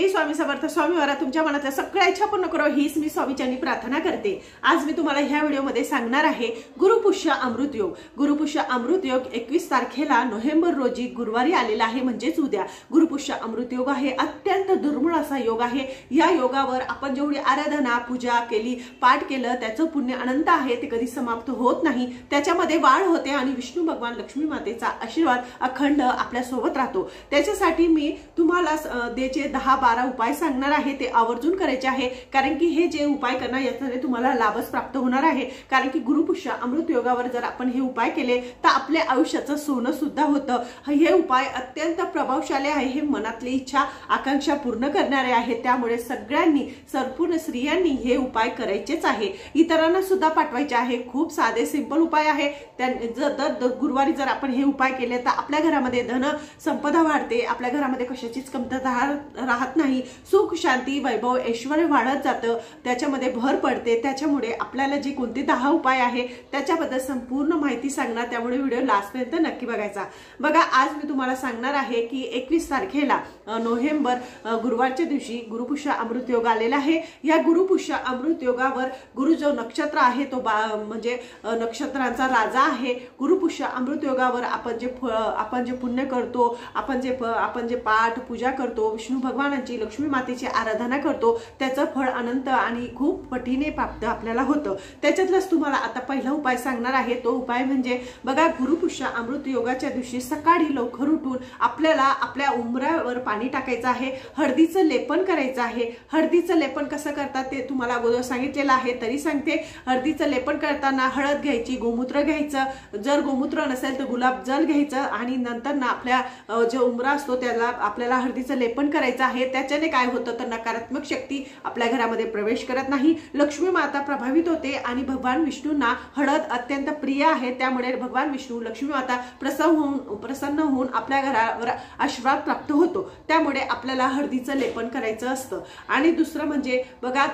श्री स्वामी समर्थ स्वामीवारा तुमच्या मनातल्या सगळ्या इच्छा पूर्ण करो हीच मी स्वामीचरणी प्रार्थना करते। आज मी तुम्हाला ह्या व्हिडिओमध्ये सांगणार आहे गुरुपुष्य अमृत योग। गुरुपुष्य अमृत योग 21 तारखेला नोव्हेंबर रोजी गुरुवारी आलेला आहे, म्हणजेच उद्या गुरुपुष्य अमृत योग आहे। अत्यंत दुर्मिळ असा योग आहे। या योगावर आपण जेवढी आराधना पूजा केली, पाठ केलं, त्याचं पुण्य अनंत आहे, ते कधी समाप्त होत नाही। त्याच्यामध्ये वाढ होते आणि विष्णू भगवान लक्ष्मी मातेचा आशीर्वाद अखंड आपल्या सोबत राहतो। त्याच्यासाठी मी तुम्हाला देचे 10-12 उपाय सांगणार आहे, ते आवर्जून करायचे आहे, कारण की हे जे उपाय करणार याच्याने तुम्हाला लाभच प्राप्त होणार आहे। कारण की गुरुपुष्य अमृत योगावर जर आपण हे उपाय केले तर आपल्या आयुष्याचं सोनं सुद्धा होतं। हे उपाय अत्यंत प्रभावशाली आहे, हे मनातली इच्छा आकांक्षा पूर्ण करणारे आहे। त्यामुळे सगळ्यांनी, संपूर्ण स्त्रियांनी हे उपाय करायचेच आहे, इतरांना सुद्धा पाठवायचे आहे। खूप साधे सिंपल उपाय आहे। दर गुरुवारी जर आपण हे उपाय केले तर आपल्या घरामध्ये धन संपदा वाढते, आपल्या घरामध्ये कशाचीच कमतरता राहत नाही, सुख शांती वैभव ऐश्वर्य वाढत जातं, त्याच्यामध्ये भर पडते। त्याच्यामुळे आपल्याला जे कोणते 10 उपाय आहे त्याच्याबद्दल संपूर्ण माहिती सांगणार, त्यामुळे व्हिडिओ लास्ट पर्यंत नक्की बघायचा। बघा, आज मी तुम्हाला सांगणार आहे की 21 तारखेला नोव्हेंबर गुरुवारच्या दिवशी गुरुपुष्य अमृत योग आलेला आहे। या गुरुपुष्य अमृत योगावर गुरु जो नक्षत्र आहे तो म्हणजे नक्षत्रांचा राजा आहे। गुरुपुष्य अमृत योगावर आपण जे पुण्य करतो, आपण जे पाठ पूजा करतो, विष्णू भगवानांची लक्ष्मी मातेची आराधना करतो, त्याचं फळ अनंत आणि खूप पटीने प्राप्त आपल्याला होतं। त्याच्यातलाच तुम्हाला आता पहिला उपाय सांगणार आहे। तो उपाय म्हणजे बघा, गुरुपुष्य अमृत योगाच्या दिवशी सकाळी लवकर उठून आपल्याला आपल्या उंबऱ्यावर पाणी टाकायचं आहे, हळदीचं लेपन करायचं आहे। हळदीचं लेपन कसं करतात ते तुम्हाला अगोदर सांगितलेलं आहे, तरी सांगते। हळदीचं लेपन करताना हळद घ्यायची, गोमूत्र घ्यायचं, जर गोमूत्र नसेल तर गुलाबजल घ्यायचं आणि नंतर ना आपल्या जो उंबरा असतो त्याला आपल्याला हळदीचं लेपन करायचं आहे। त्याच्याने काय होतं तर नकारात्मक शक्ती आपल्या घरामध्ये प्रवेश करत नाही, लक्ष्मी माता प्रभावित होते आणि भगवान विष्णूंना हळद अत्यंत प्रिय आहे। त्यामुळे भगवान विष्णू लक्ष्मी माता प्रसन्न होऊन आपल्या घरावर आशीर्वाद प्राप्त होतो। त्यामुळे आपल्याला हळदीचं लेपन करायचं असतं। आणि दुसरं म्हणजे बघा,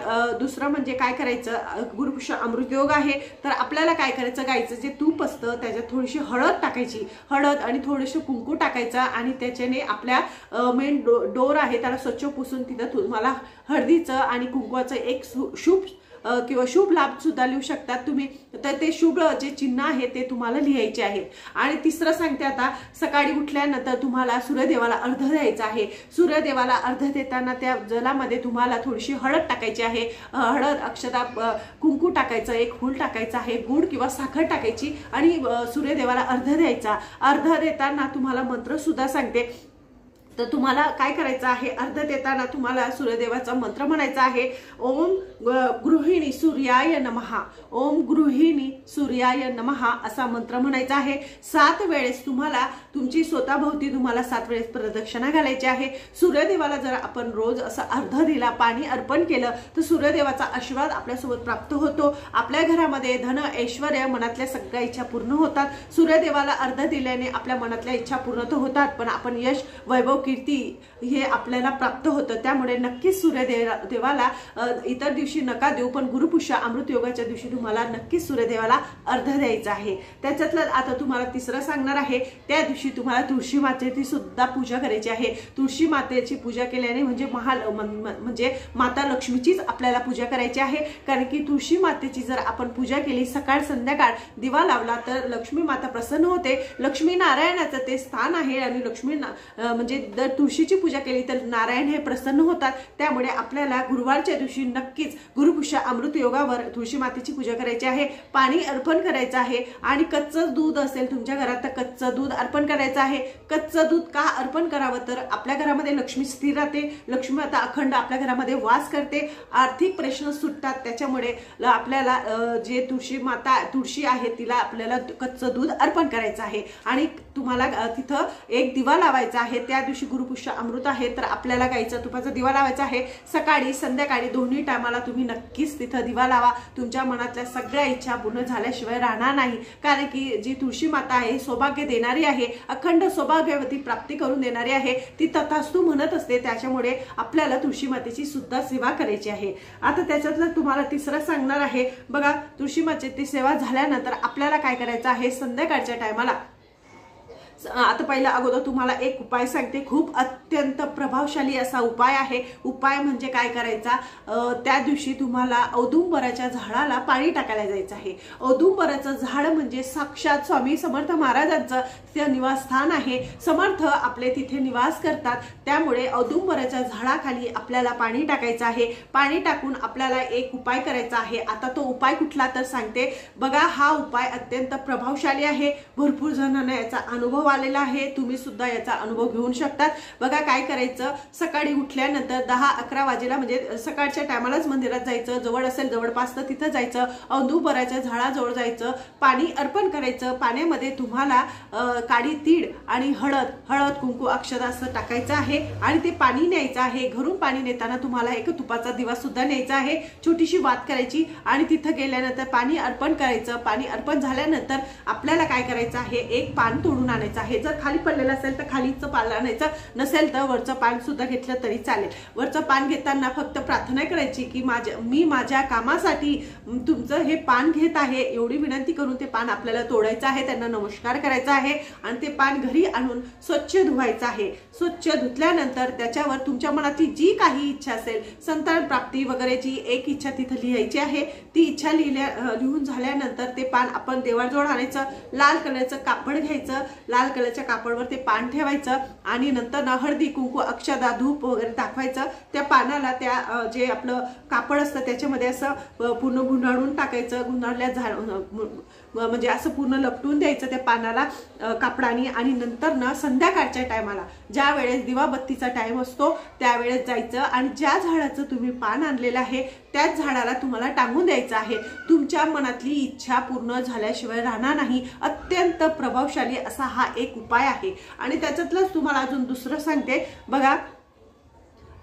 काय करायचं, गुरुपुष्य अमृत योग आहे तर आपल्याला काय करायचं, गाईचं जे तूप असतं त्याच्यात थोडीशी हळद टाकायची, हळद आणि थोडंसं कुंकू टाकायचं आणि त्याच्याने आपल्या मेन डोर आहे त्याला स्वच्छ पुसून तिथं तुम्हाला हळदीचं आणि कुंकवाचं एक शुभ लाभ सुद्धा लिहू शकतात तुम्ही। तर ते शुभ जे चिन्ह आहे ते तुम्हाला लिहायचे आहेत। आणि तिसरं सांगते, आता सकाळी उठल्यानंतर तुम्हाला सूर्यदेवाला अर्घ्य द्यायचं आहे। सूर्यदेवाला अर्घ्य देताना त्या जलामध्ये तुम्हाला थोडीशी हळद टाकायची आहे, हळद, अक्षता, कुंकू टाकायचं, एक फूल टाकायचं आहे, गुड किंवा साखर टाकायची आणि सूर्यदेवाला अर्घ्य द्यायचा। अर्घ्य देताना तुम्हाला मंत्र सुद्धा सांगते, तर तुम्हाला काय करायचं आहे, अर्घ्य देताना तुम्हाला सूर्यदेवाचा मंत्र म्हणायचा आहे, ओम गृहिणी सूर्याय नमः, ओम गृहिणी सूर्याय नमः असा मंत्र म्हणायचा आहे। 7 वेळेस तुम्हाला तुमची स्वतःभोवती तुम्हाला 7 वेळेस प्रदक्षिणा घालायची आहे। सूर्यदेवाला जर आपण रोज असं अर्घ्य दिला, पाणी अर्पण केलं तर सूर्यदेवाचा आशीर्वाद आपल्यासोबत प्राप्त होतो। आपल्या घरामध्ये धन ऐश्वर्य मनातल्या सगळ्या इच्छा पूर्ण होतात। सूर्यदेवाला अर्घ्य दिल्याने आपल्या मनातल्या इच्छा पूर्ण तर होतात, पण आपण यश वैभव कीर्ती हे आपल्याला प्राप्त होतं। त्यामुळे नक्कीच सूर्यदेवाला इतर दिवशी नका देऊ, पण गुरुपुष्य अमृत योगाच्या दिवशी तुम्हाला नक्कीच सूर्यदेवाला अर्घ्य द्यायचं आहे। त्याच्यातलं आता तुम्हाला तिसरं सांगणार आहे, त्या दिवशी तुम्हाला तुळशी मातेची सुद्धा पूजा करायची आहे। तुळशी मातेची पूजा केल्याने म्हणजे माता लक्ष्मीचीच आपल्याला पूजा करायची आहे। कारण की तुळशी मातेची जर आपण पूजा केली, सकाळ संध्याकाळ दिवा लावला तर लक्ष्मी माता प्रसन्न होते। लक्ष्मी नारायणाचं ते स्थान आहे आणि लक्ष्मी म्हणजे जर तुळशीची पूजा केली तर नारायण हे प्रसन्न होतात। त्यामुळे आपल्याला गुरुवारच्या दिवशी नक्कीच गुरुपुष्य अमृत योगावर तुळशी मातेची पूजा करायची आहे, पाणी अर्पण करायचं आहे आणि कच्चं दूध असेल तुमच्या घरात तर कच्चं दूध अर्पण करायचं आहे। कच्चं दूध का अर्पण करावं तर आपल्या घरामध्ये लक्ष्मी स्थिर राहते, लक्ष्मी माता अखंड आपल्या घरामध्ये वास करते, आर्थिक प्रश्न सुटतात। त्याच्यामुळे आपल्याला जे तुळशी आहे तिला आपल्याला कच्चं दूध अर्पण करायचं आहे आणि तुम्हाला तिथं एक दिवा लावायचा आहे। त्या दिवशी गुरुपुष्य अमृत आहे तर आपल्याला गाईचा तुपाचा दिवा लावायचा आहे। सकाळी संध्याकाळी दोन्ही टायमाला तुम्ही नक्कीच तिथं दिवा लावा। तुमच्या मनातल्या सगळ्या इच्छा पूर्ण झाल्याशिवाय राहणार नाही, कारण की जी तुळशी माता आहे सौभाग्य देणारी आहे, अखंड सौभाग्यवती प्राप्ती करून देणारी आहे, ती तथास्तु म्हणत असते। त्याच्यामुळे आपल्याला तुळशी मातेची सुद्धा सेवा करायची आहे। आता त्याच्यातलं तुम्हाला तिसरं सांगणार आहे, बघा, तुळशी मातेची सेवा झाल्यानंतर आपल्याला काय करायचं आहे, संध्याकाळच्या टायमाला आता पहिला अगोदर तुम्हाला एक उपाय सांगते, खूप अत्यंत प्रभावशाली असा उपाय आहे। उपाय म्हणजे काय करायचा, त्या दिवशी तुम्हाला औदुंबराच्या झाडाला पाणी टाकायला जायचं आहे। औदुंबराचं झाड म्हणजे साक्षात स्वामी समर्थ महाराजांचं ते निवासस्थान आहे। समर्थ आपले तिथे निवास करतात, त्यामुळे औदुंबराच्या झाडाखाली आपल्याला पाणी टाकायचं आहे। पाणी टाकून आपल्याला एक उपाय करायचा आहे। आता तो उपाय कुठला तर सांगते बघा। हा उपाय अत्यंत प्रभावशाली आहे, भरपूर जणांना याचा अनुभव आलेला आहे, तुम्ही सुद्धा याचा अनुभव घेऊ शकतात। बघा काय करायचं, सकाळी उठल्यानंतर 10-11 वाजेला म्हणजे सकाळच्या टायमालाच मंदिरात जायचं, जवळ असेल जवळपास तर तिथं जायचं, औदुंबराच्या झाडाजवळ जायचं, पाणी अर्पण करायचं। पाण्यामध्ये तुम्हाला काळी तीळ आणि हळद कुंकू अक्षता असं टाकायचं आहे आणि ते पाणी न्यायचं आहे। घरून पाणी नेताना तुम्हाला एक तुपाचा दिवा सुद्धा न्यायचा आहे, छोटीशी वात करायची आणि तिथं गेल्यानंतर पाणी अर्पण करायचं। पाणी अर्पण झाल्यानंतर आपल्याला काय करायचं आहे, एक पान तोडून आणायचं आहे। जर खाली पडलेलं असेल तर खालीचं पान आणायचं, नसेल तर वरचं पान सुद्धा घेतलं तरी चालेल। वरचं पान घेताना फक्त प्रार्थना करायची की मी माझ्या कामासाठी तुमचं हे पान घेत आहे, एवढी विनंती करून ते पान आपल्याला तोडायचं आहे, त्यांना नमस्कार करायचा आहे आणि ते पान घरी आणून स्वच्छ धुवायचं आहे। स्वच्छ धुतल्यानंतर त्याच्यावर तुमच्या मनातली जी काही इच्छा असेल, संतान प्राप्ती वगैरे जी एक इच्छा तिथे लिहायची आहे, ती इच्छा लिहून झाल्यानंतर ते पान आपण देवाजवळ आणायचं। लाल कलरचं कापड घ्यायचं, लाल कलरच्या कापडवर ते पान ठेवायचं आणि नंतर हळदी कुंकू अक्षदा धूप वगैरे दाखवायचं। त्या पानाला त्या जे आपलं कापड असतं त्याच्यामध्ये असं पूर्ण गुंडाळून टाकायचं, गुंडाळल्या म्हणजे असं पूर्ण लपटून द्यायचं त्या पानाला कापडाने आणि नंतर ना संध्याकाळच्या टायमाला ज्या वेळेस दिवाबत्तीचा टाइम असतो त्यावेळेस जायचं आणि ज्या झाडाचं तुम्ही पान आणलेलं आहे त्याच झाडाला तुम्हाला टांगून द्यायचं आहे। तुमच्या मनातली इच्छा पूर्ण झाल्याशिवाय राहणार नाही। अत्यंत प्रभावशाली असा हा एक उपाय आहे आणि त्याच्यातलंच तुम्हाला अजून दुसरं सांगते बघा।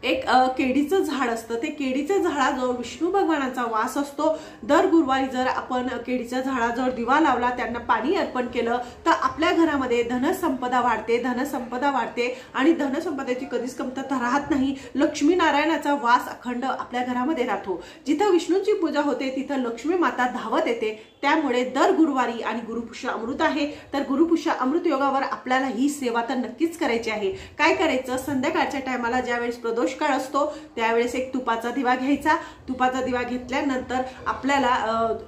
एक केळीचं झाड असतं, ते केळीच्या झाडाजवळ विष्णू भगवानाचा वास असतो। दर गुरुवारी जर आपण केळीच्या झाडाजवळ दिवा लावला, त्यांना पाणी अर्पण केलं तर आपल्या घरामध्ये धनसंपदा वाढते, धनसंपदा वाढते आणि धनसंपदेची कधीच कमतरता राहत नाही। लक्ष्मी नारायणाचा वास अखंड आपल्या घरामध्ये राहतो। जिथं विष्णूची पूजा होते तिथं लक्ष्मी माता धावत येते। त्यामुळे दर गुरुवारी आणि गुरुपुष्य अमृत आहे, तर गुरुपुष्य अमृत योगावर आपल्याला ही सेवा तर नक्कीच करायची आहे। काय करायचं, संध्याकाळच्या टायमाला ज्यावेळेस प्रदोष काळ असतो त्यावेळेस एक तुपाचा दिवा घ्यायचा। तुपाचा दिवा घेतल्यानंतर आपल्याला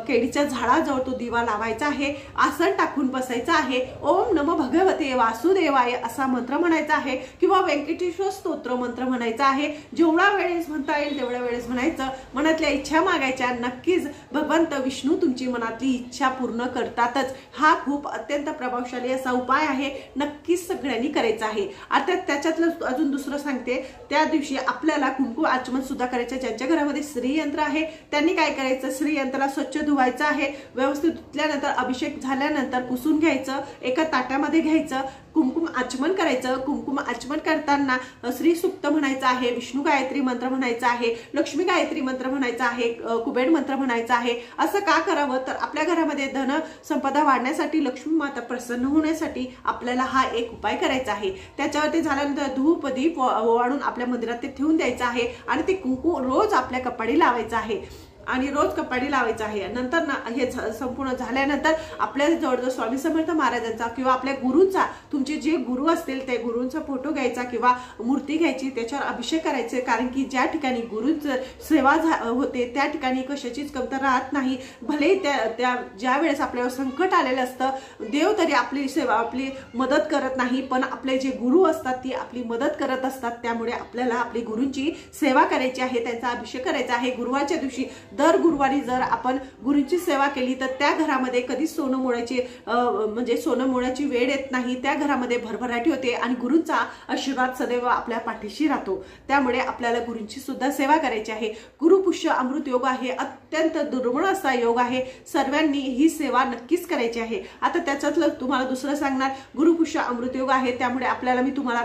केळीच्या झाडाजवळ तो दिवा लावायचा आहे, आसन टाकून बसायचं आहे, ओम नमो भगवते वासुदेवाय असा मंत्र म्हणायचा आहे किंवा व्यंकटेश्वर स्तोत्र मंत्र म्हणायचा आहे। जेवढा वेळेस म्हणता येईल तेवढ्या वेळेस म्हणायचं। मनातल्या इच्छा मागायच्या, नक्कीच भगवंत विष्णू तुमची मनातली इच्छा पूर्ण करतातच। हा खूप अत्यंत प्रभावशाली असा उपाय आहे, नक्कीच सगळ्यांनी करायचा आहे। आता त्याच्यातलं अजून दुसरं सांगते, त्या दिवशी आपल्याला कुंकू आचमन सुद्धा करायचं। ज्यांच्या घरामध्ये श्रीयंत्र आहे त्यांनी काय करायचं, श्रीयंत्राला स्वच्छ धुवायचं आहे। व्यवस्थित धुतल्यानंतर अभिषेक झाल्यानंतर पुसून घ्यायचं, एका ताटामध्ये घ्यायचं, कुंकुम आचमन करायचं। कुंकुम आचमन करताना श्री सुक्त म्हणायचं आहे, विष्णू गायत्री मंत्र म्हणायचा आहे, लक्ष्मी गायत्री मंत्र म्हणायचा आहे, कुबेर मंत्र म्हणायचा आहे। असं का करावं तर आपल्या घरामध्ये धन संपदा वाढण्यासाठी, लक्ष्मी माता प्रसन्न होण्यासाठी आपल्याला हा एक उपाय करायचा आहे। त्याच्यावरती झाल्यानंतर धूप दीप ओवाळून आपल्या मंदिरात ते ठेवून द्यायचं आहे आणि ते कुंकू रोज आपल्या कपाळी लावायचं आहे आणि रोज कपाळी लावायचं आहे। नंतर ना हे संपूर्ण झाल्यानंतर आपल्या जवळ स्वामी समर्थ महाराजांचा किंवा आपल्या गुरूंचा, तुमचे जे गुरु असतील त्या गुरूंचा फोटो घ्यायचा किंवा मूर्ती घ्यायची, त्याच्यावर अभिषेक करायचे। कारण की ज्या ठिकाणी गुरुच सेवा होते त्या ठिकाणी कशाचीच कमतरता राहत नाही। भले त्या ज्या वेळेस आपल्यावर संकट आलेलं असतं, देव तरी आपली सेवा आपली मदत करत नाही, पण आपले जे गुरु असतात ती आपली मदत करत असतात। त्यामुळे आपल्याला आपली गुरूंची सेवा करायची आहे, त्यांचा अभिषेक करायचा आहे। गुरुवारच्या दिवशी दर गुरुवारी जर आपण गुरूंची सेवा केली तर त्या घरामध्ये कधीच सोनं मोडायची वेळ येत नाही। त्या घरामध्ये भरभराटी होते आणि गुरूंचा आशीर्वाद सदैव आपल्या पाठीशी राहतो। त्यामुळे आपल्याला गुरूंची सुद्धा सेवा करायची आहे। गुरुपुष्य अमृत योग आहे, अत्यंत दुर्मिळ असा योग आहे। सर्वांनी ही सेवा नक्कीच करायची आहे। आता त्याच्यातलं तुम्हाला दुसरं सांगणार, गुरुपुष्य अमृत योग आहे, त्यामुळे आपल्याला मी तुम्हाला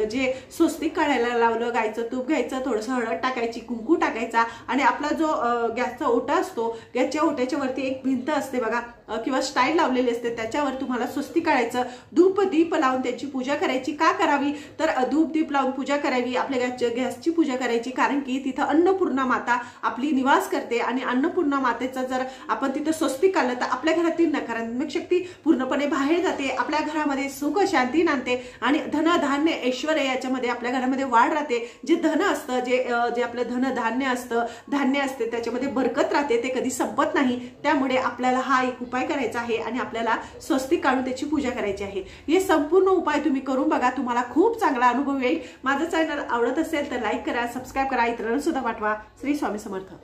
जे स्वस्तिक काढायला लावलं, गायचं तूप घ्यायचं, थोडंसं हळद टाकायची, कुंकू टाकायचा आणि आपला जो गॅसचा ओटा असतो, गॅसच्या ओट्याच्या वरती एक भिंत असते बघा किंवा स्टाईल लावलेली असते, त्याच्यावर तुम्हाला स्वस्तिक काढायचं, धूप दीप लावून त्याची पूजा करायची। का करावी तर धूप दीप लावून पूजा करावी, आपल्या गॅसची पूजा करायची, कारण की तिथं अन्नपूर्णा माता आपली निवास करते आणि अन्नपूर्णा मातेचा जर आपण तिथं स्वस्तिक काढलं तर आपल्या घरातील नकारात्मक शक्ती पूर्णपणे बाहेर जाते, आपल्या घरामध्ये सुख शांती नांदते आणि धन धान्य ऐश्वर याच्यामध्ये आपल्या घरामध्ये वाढ राहते। जे धन असतं, जे आपलं धन धान्य असतं, धान्य असते, त्याच्यामध्ये बरकत राहते, ते कधी संपत नाही। त्यामुळे आपल्याला हा एक उपाय करायचा आहे आणि आपल्याला स्वस्तिक काढून त्याची पूजा करायची आहे। हे संपूर्ण उपाय तुम्ही करून बघा, तुम्हाला खूप चांगला अनुभव येईल। माझं चॅनल आवडत असेल तर लाईक करा, सबस्क्राईब करा, इतरांना सुद्धा पाठवा। श्री स्वामी समर्थ।